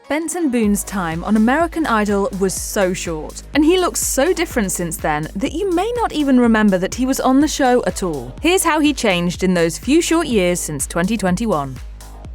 Benson Boone's time on American Idol was so short, and he looks so different since then that you may not even remember that he was on the show at all. Here's how he changed in those few short years since 2021.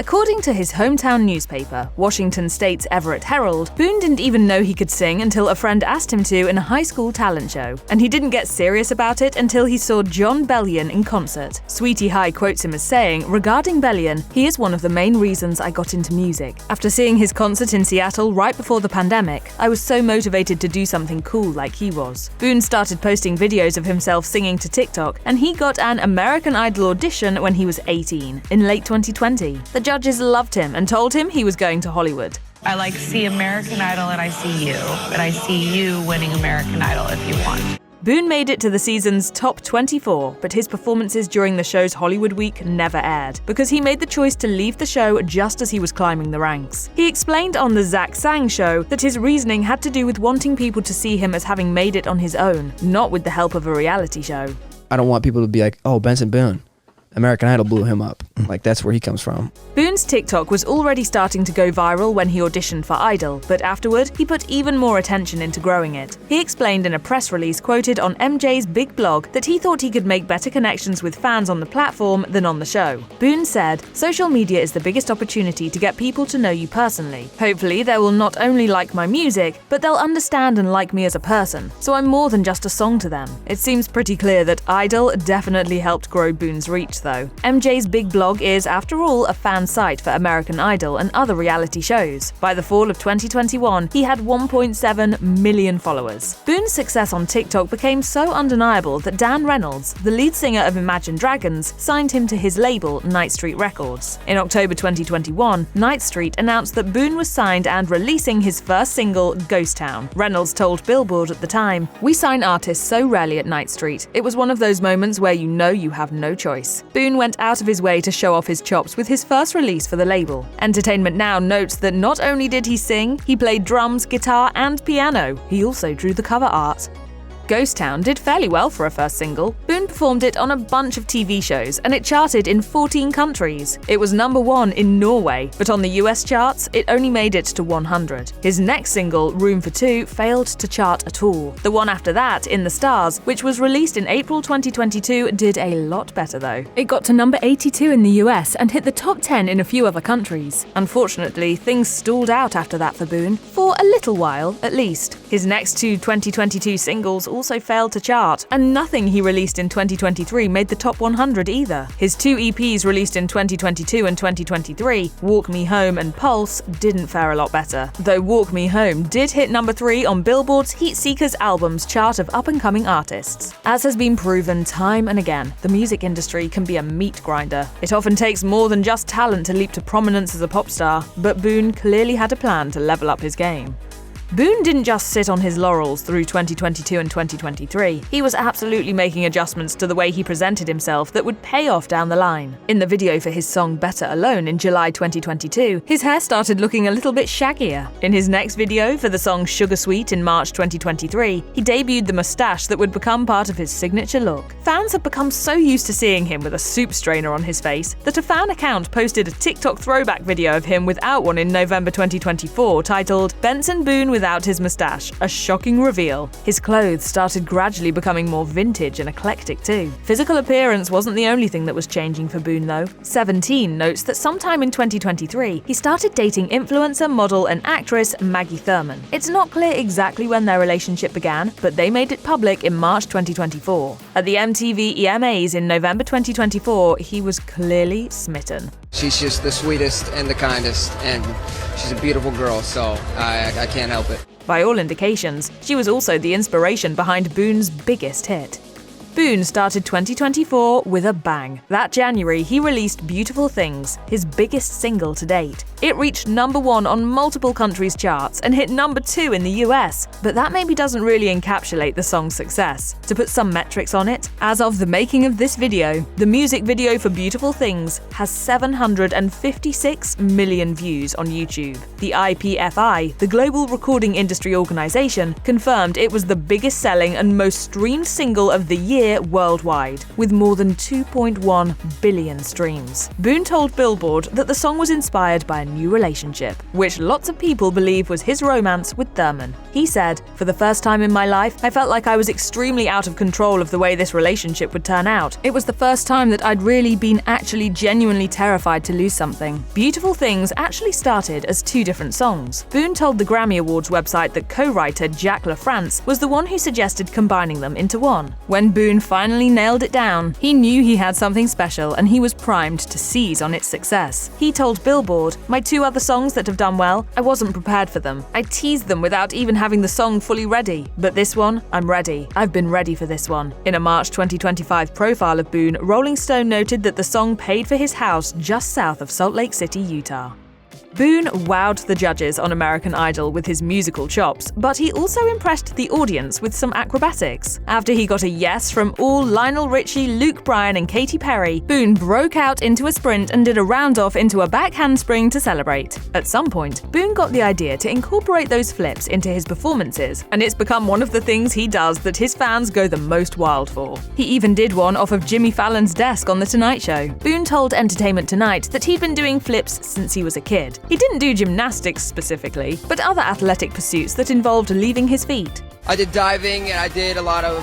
According to his hometown newspaper, Washington State's Everett Herald, Boone didn't even know he could sing until a friend asked him to in a high school talent show, and he didn't get serious about it until he saw John Bellion in concert. Sweetie High quotes him as saying, regarding Bellion, he is one of the main reasons I got into music. After seeing his concert in Seattle right before the pandemic, I was so motivated to do something cool like he was. Boone started posting videos of himself singing to TikTok, and he got an American Idol audition when he was 18, in late 2020. The judges loved him and told him he was going to Hollywood. I see American Idol and I see you, but I see you winning American Idol if you want. Boone made it to the season's top 24, but his performances during the show's Hollywood week never aired, because he made the choice to leave the show just as he was climbing the ranks. He explained on the Zach Sang show that his reasoning had to do with wanting people to see him as having made it on his own, not with the help of a reality show. I don't want people to be like, oh, Benson Boone. American Idol blew him up. That's where he comes from. Boone's TikTok was already starting to go viral when he auditioned for Idol, but afterward, he put even more attention into growing it. He explained in a press release quoted on MJ's big blog that he thought he could make better connections with fans on the platform than on the show. Boone said, social media is the biggest opportunity to get people to know you personally. Hopefully, they will not only like my music, but they'll understand and like me as a person, so I'm more than just a song to them. It seems pretty clear that Idol definitely helped grow Boone's reach, though. MJ's big blog is, after all, a fan site for American Idol and other reality shows. By the fall of 2021, he had 1.7 million followers. Boone's success on TikTok became so undeniable that Dan Reynolds, the lead singer of Imagine Dragons, signed him to his label, Night Street Records. In October 2021, Night Street announced that Boone was signed and releasing his first single, Ghost Town. Reynolds told Billboard at the time, "We sign artists so rarely at Night Street. It was one of those moments where you know you have no choice." Boone went out of his way to show off his chops with his first release for the label. Entertainment Now notes that not only did he sing, he played drums, guitar, and piano. He also drew the cover art. Ghost Town did fairly well for a first single. Boone performed it on a bunch of TV shows, and it charted in 14 countries. It was #1 in Norway, but on the US charts, it only made it to 100. His next single, Room for Two, failed to chart at all. The one after that, In the Stars, which was released in April 2022, did a lot better though. It got to number 82 in the US and hit the top 10 in a few other countries. Unfortunately, things stalled out after that for Boone, for a little while at least. His next two 2022 singles also failed to chart, and nothing he released in 2023 made the top 100 either. His two EPs released in 2022 and 2023, Walk Me Home and Pulse, didn't fare a lot better, though Walk Me Home did hit #3 on Billboard's Heat Seekers albums chart of up-and-coming artists. As has been proven time and again, the music industry can be a meat grinder. It often takes more than just talent to leap to prominence as a pop star, but Boone clearly had a plan to level up his game. Boone didn't just sit on his laurels through 2022 and 2023. He was absolutely making adjustments to the way he presented himself that would pay off down the line. In the video for his song Better Alone in July 2022, his hair started looking a little bit shaggier. In his next video for the song Sugar Sweet in March 2023, he debuted the mustache that would become part of his signature look. Fans have become so used to seeing him with a soup strainer on his face that a fan account posted a TikTok throwback video of him without one in November 2024 titled Benson Boone without his mustache, a shocking reveal. His clothes started gradually becoming more vintage and eclectic too. Physical appearance wasn't the only thing that was changing for Boone though. 17 notes that sometime in 2023, he started dating influencer, model, and actress Maggie Thurman. It's not clear exactly when their relationship began, but they made it public in March 2024. At the MTV EMAs in November 2024, he was clearly smitten. She's just the sweetest and the kindest, and she's a beautiful girl, so I can't help it. By all indications, she was also the inspiration behind Boone's biggest hit. Boone started 2024 with a bang. That January, he released Beautiful Things, his biggest single to date. It reached #1 on multiple countries' charts and hit #2 in the US, but that maybe doesn't really encapsulate the song's success. To put some metrics on it, as of the making of this video, the music video for Beautiful Things has 756 million views on YouTube. The IPFI, the Global Recording Industry Organization, confirmed it was the biggest selling and most streamed single of the year year worldwide, with more than 2.1 billion streams. Boone told Billboard that the song was inspired by a new relationship, which lots of people believe was his romance with Thurman. He said, "For the first time in my life, I felt like I was extremely out of control of the way this relationship would turn out. It was the first time that I'd really been actually genuinely terrified to lose something." Beautiful Things actually started as two different songs. Boone told the Grammy Awards website that co-writer Jack LaFrance was the one who suggested combining them into one. When Boone finally nailed it down, he knew he had something special and he was primed to seize on its success. He told Billboard, "My two other songs that have done well, I wasn't prepared for them. I teased them without even having the song fully ready. But this one, I'm ready. I've been ready for this one." In a March 2025 profile of Boone, Rolling Stone noted that the song paid for his house just south of Salt Lake City, Utah. Boone wowed the judges on American Idol with his musical chops, but he also impressed the audience with some acrobatics. After he got a yes from all Lionel Richie, Luke Bryan, and Katy Perry, Boone broke out into a sprint and did a round-off into a back handspring to celebrate. At some point, Boone got the idea to incorporate those flips into his performances, and it's become one of the things he does that his fans go the most wild for. He even did one off of Jimmy Fallon's desk on The Tonight Show. Boone told Entertainment Tonight that he'd been doing flips since he was a kid. He didn't do gymnastics specifically, but other athletic pursuits that involved leaving his feet. I did diving and I did a lot of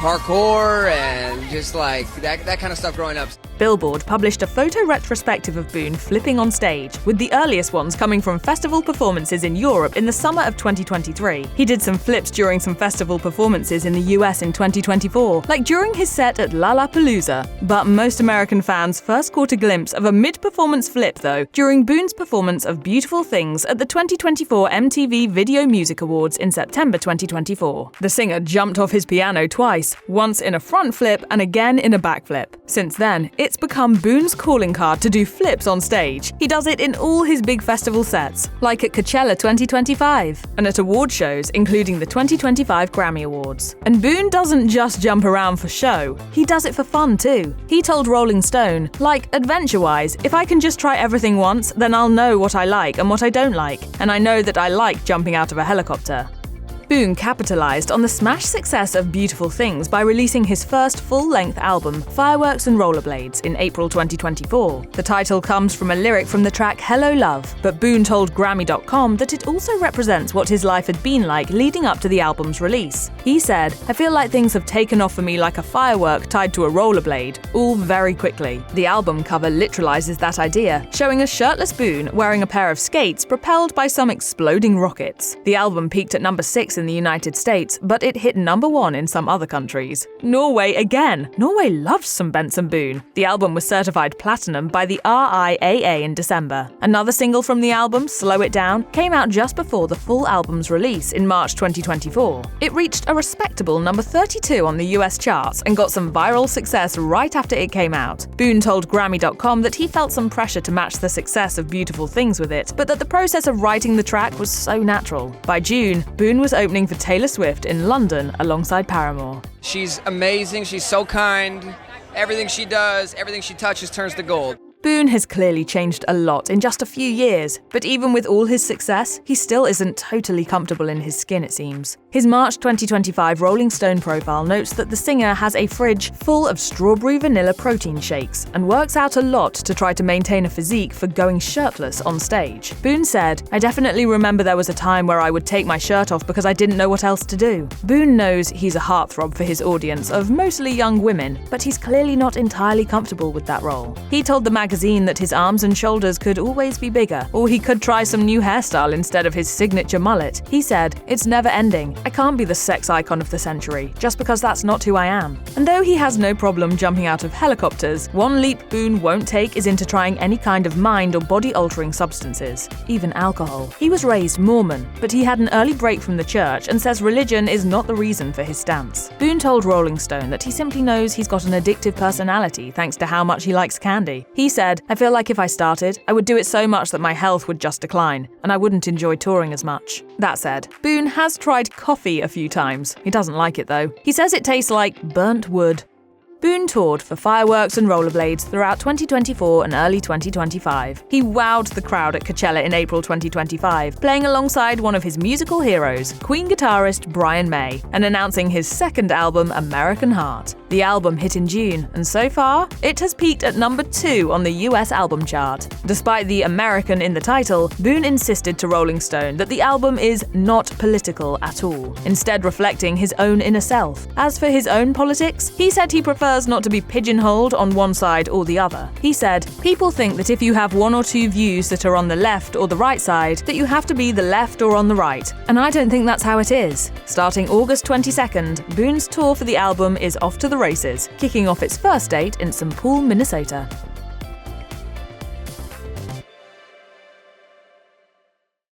parkour and just like that kind of stuff growing up. Billboard published a photo retrospective of Boone flipping on stage, with the earliest ones coming from festival performances in Europe in the summer of 2023. He did some flips during some festival performances in the US in 2024, like during his set at Lollapalooza. But most American fans first caught a glimpse of a mid-performance flip, though, during Boone's performance of Beautiful Things at the 2024 MTV Video Music Awards in September 2024. The singer jumped off his piano twice, once in a front flip and again in a back flip. Since then, it's become Boone's calling card to do flips on stage. He does it in all his big festival sets, like at Coachella 2025, and at award shows, including the 2025 Grammy Awards. And Boone doesn't just jump around for show, he does it for fun too. He told Rolling Stone, "Like, adventure-wise, if I can just try everything once, then I'll know what I like and what I don't like, and I know that I like jumping out of a helicopter." Boone capitalized on the smash success of Beautiful Things by releasing his first full-length album, Fireworks and Rollerblades, in April 2024. The title comes from a lyric from the track Hello Love, but Boone told Grammy.com that it also represents what his life had been like leading up to the album's release. He said, "I feel like things have taken off for me like a firework tied to a rollerblade, all very quickly." The album cover literalizes that idea, showing a shirtless Boone wearing a pair of skates propelled by some exploding rockets. The album peaked at number 6 in the United States, but it hit number 1 in some other countries. Norway again! Norway loves some Benson Boone. The album was certified platinum by the RIAA in December. Another single from the album, Slow It Down, came out just before the full album's release in March 2024. It reached a respectable number 32 on the US charts and got some viral success right after it came out. Boone told Grammy.com that he felt some pressure to match the success of Beautiful Things with it, but that the process of writing the track was so natural. By June, Boone was opening for Taylor Swift in London alongside Paramore. She's amazing, she's so kind. Everything she does, everything she touches turns to gold. Boone has clearly changed a lot in just a few years, but even with all his success, he still isn't totally comfortable in his skin, it seems. His March 2025 Rolling Stone profile notes that the singer has a fridge full of strawberry vanilla protein shakes and works out a lot to try to maintain a physique for going shirtless on stage. Boone said, "I definitely remember there was a time where I would take my shirt off because I didn't know what else to do." Boone knows he's a heartthrob for his audience of mostly young women, but he's clearly not entirely comfortable with that role. He told the magazine that his arms and shoulders could always be bigger, or he could try some new hairstyle instead of his signature mullet. He said, "It's never ending. I can't be the sex icon of the century, just because that's not who I am." And though he has no problem jumping out of helicopters, one leap Boone won't take is into trying any kind of mind or body-altering substances, even alcohol. He was raised Mormon, but he had an early break from the church and says religion is not the reason for his stance. Boone told Rolling Stone that he simply knows he's got an addictive personality thanks to how much he likes candy. He said, "I feel like if I started, I would do it so much that my health would just decline, and I wouldn't enjoy touring as much." That said, Boone has tried coffee a few times. He doesn't like it though. He says it tastes like burnt wood. Boone toured for Fireworks and Rollerblades throughout 2024 and early 2025. He wowed the crowd at Coachella in April 2025, playing alongside one of his musical heroes, Queen guitarist Brian May, and announcing his second album, American Heart. The album hit in June, and so far, it has peaked at number 2 on the US album chart. Despite the American in the title, Boone insisted to Rolling Stone that the album is not political at all, instead reflecting his own inner self. As for his own politics, he said he prefers not to be pigeonholed on one side or the other. He said, "People think that if you have one or two views that are on the left or the right side, that you have to be the left or on the right. And I don't think that's how it is." Starting August 22nd, Boone's tour for the album is off to the races, kicking off its first date in St. Paul, Minnesota.